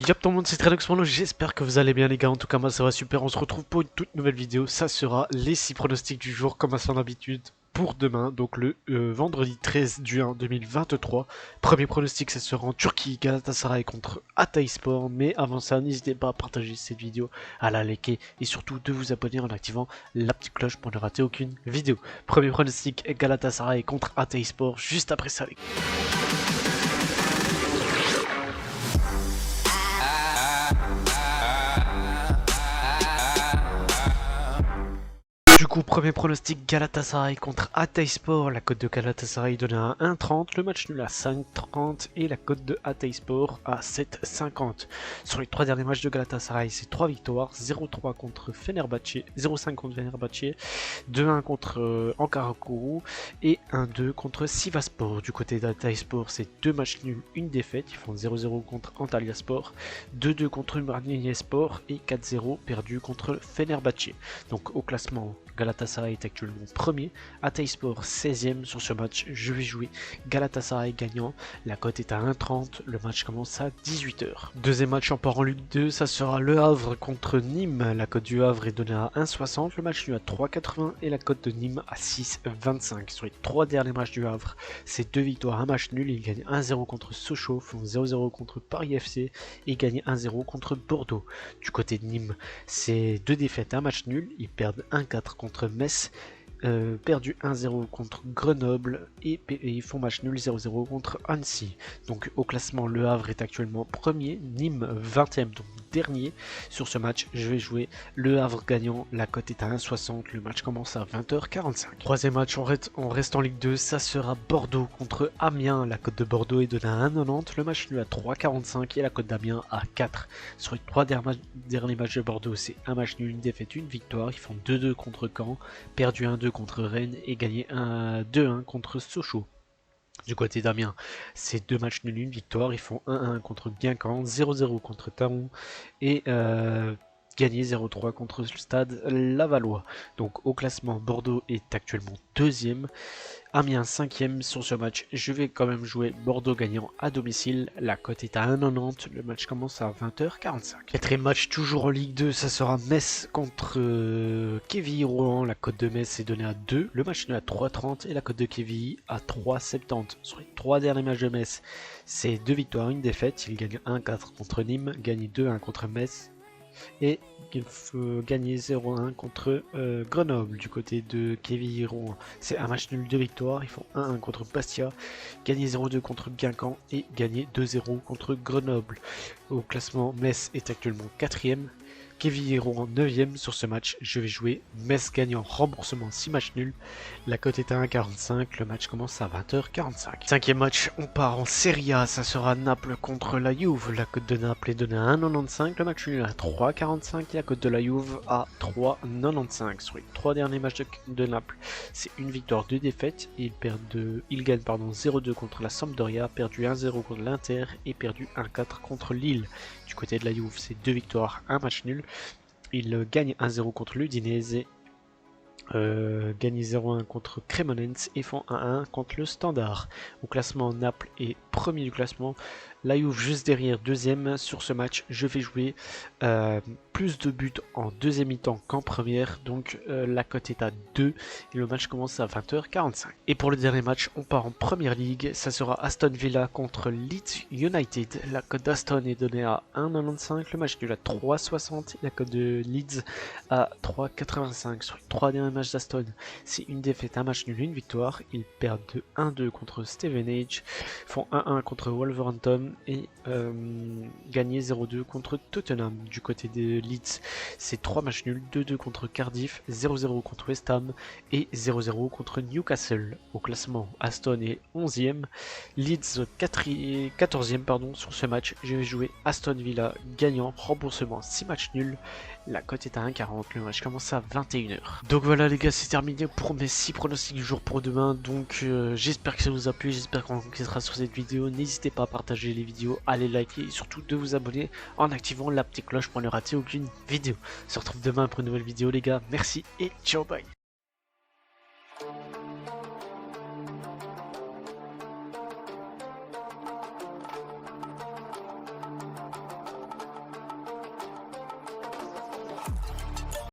Yop tout le monde, c'est Treloxmano, j'espère que vous allez bien les gars, en tout cas moi ça va super, on se retrouve pour une toute nouvelle vidéo, ça sera les 6 pronostics du jour comme à son habitude pour demain, donc le vendredi 13 juin 2023. Premier pronostic, ça sera en Turquie, Galatasaray contre Hatayspor, mais avant ça n'hésitez pas à partager cette vidéo, à la liker et surtout de vous abonner en activant la petite cloche pour ne rater aucune vidéo. Premier pronostic, Galatasaray contre Hatayspor, juste après ça les gars. Du coup, premier pronostic, Galatasaray contre Hatayspor. La cote de Galatasaray donnée à 1,30, le match nul à 5,30 et la cote de Hatayspor à 7,50. Sur les 3 derniers matchs de Galatasaray, c'est 3 victoires, 0-3 contre Fenerbahçe, 0-5 contre Fenerbahçe, 2-1 contre Ankarakourou et 1-2 contre Sivasspor. Du côté d'Hatayspor, c'est 2 matchs nuls, 1 défaite. Ils font 0-0 contre Antalyaspor, 2-2 contre Umraniyespor et 4-0 perdu contre Fenerbahçe. Donc au classement, Galatasaray est actuellement premier, Hatayspor 16ème sur ce match. Je vais jouer Galatasaray gagnant, la cote est à 1,30, le match commence à 18 h. Deuxième match en part en Ligue 2, ça sera Le Havre contre Nîmes. La cote du Havre est donnée à 1,60, le match nul à 3,80 et la cote de Nîmes à 6,25. Sur les 3 derniers matchs du Havre, c'est 2 victoires, 1 match nul. Ils gagnent 1-0 contre Sochaux, font 0-0 contre Paris FC et gagnent 1-0 contre Bordeaux. Du côté de Nîmes, c'est 2 défaites, 1 match nul. Ils perdent 1-4 contre Metz, perdu 1-0 contre Grenoble et ils font match nul 0-0 contre Annecy. Donc au classement, Le Havre est actuellement premier, Nîmes 20ème, donc dernier. Sur ce match, je vais jouer Le Havre gagnant, la cote est à 1,60, le match commence à 20h45. Troisième match, on reste en Ligue 2, ça sera Bordeaux contre Amiens. La cote de Bordeaux est donnée à 1,90, le match nul à 3,45 et la cote d'Amiens à 4. Sur les 3 derniers matchs de Bordeaux, c'est 1 match nul, 1 défaite, 1 victoire. Ils font 2-2 contre Caen, perdu 1-2 contre Rennes et gagné 2-1 contre Sochaux. Du côté d'Amiens, c'est 2 matchs nuls, 1 victoire. Ils font 1-1 contre Guingamp, 0-0 contre Thaon et gagné 0-3 contre le Stade Lavallois. Donc au classement, Bordeaux est actuellement deuxième, Amiens 5ème. Sur ce match, je vais quand même jouer Bordeaux gagnant à domicile. La cote est à 1,90, le match commence à 20h45. Quatrième match, toujours en Ligue 2, ça sera Metz contre Quevilly-Rouen. La cote de Metz est donnée à 2, le match est à 3,30 et la cote de Quevilly à 3,70. Sur les 3 derniers matchs de Metz, c'est 2 victoires, 1 défaite. Ils gagnent 1-4 contre Nîmes, gagnent 2-1 contre Metz et il faut gagner 0-1 contre Grenoble. Du côté de Quevilly-Rouen, c'est un match nul, 2 victoires. Ils font 1-1 contre Bastia, gagner 0-2 contre Guingamp et gagner 2-0 contre Grenoble. Au classement, Metz est actuellement 4ème, Quevilly-Rouen 9ème. Sur ce match, je vais jouer Metz gagnant, remboursement 6 matchs nuls. La cote est à 1,45, le match commence à 20h45. Cinquième match, on part en Serie A, ça sera Naples contre la Juve. La cote de Naples est donnée à 1,95, le match nul à 3,45 et la cote de la Juve à 3,95. Sur les 3 derniers matchs de Naples, c'est 1 victoire, 2 défaites. Ils gagnent 0-2 contre la Sampdoria, perdu 1-0 contre l'Inter et perdu 1-4 contre Lille. Du côté de la Juve, c'est 2 victoires, 1 match nul. Ils gagnent 1-0 contre l'Udinese, gagnent 0-1 contre Cremonense et font 1-1 contre le Standard. Au classement, Naples est premier du classement, la Juve juste derrière, deuxième. Sur ce match, je vais jouer plus de buts en deuxième mi-temps qu'en première, donc la cote est à 2 et le match commence à 20h45. Et pour le dernier match, on part en première ligue, ça sera Aston Villa contre Leeds United. La cote d'Aston est donnée à 1,95, le match nul à 3,60 et la cote de Leeds à 3,85. Sur les 3 derniers matchs d'Aston, c'est 1 défaite, 1 match nul, 1 victoire. Ils perdent 1-2 contre Stevenage, font 1-1 contre Wolverhampton et gagner 0-2 contre Tottenham. Du côté de Leeds, c'est 3 matchs nuls, 2-2 contre Cardiff, 0-0 contre West Ham et 0-0 contre Newcastle. Au classement, Aston est 11ème, Leeds 14ème pardon. Sur ce match, je vais jouer Aston Villa gagnant, remboursement 6 matchs nuls. La cote est à 1,40, le match commence à 21 h. Donc voilà les gars, c'est terminé pour mes 6 pronostics du jour pour demain. Donc j'espère que ça vous a plu, j'espère qu'on enquêtera sur cette vidéo. N'hésitez pas à partager les vidéos, à les liker et surtout de vous abonner en activant la petite cloche pour ne rater aucune vidéo. On se retrouve demain pour une nouvelle vidéo les gars, merci et ciao bye.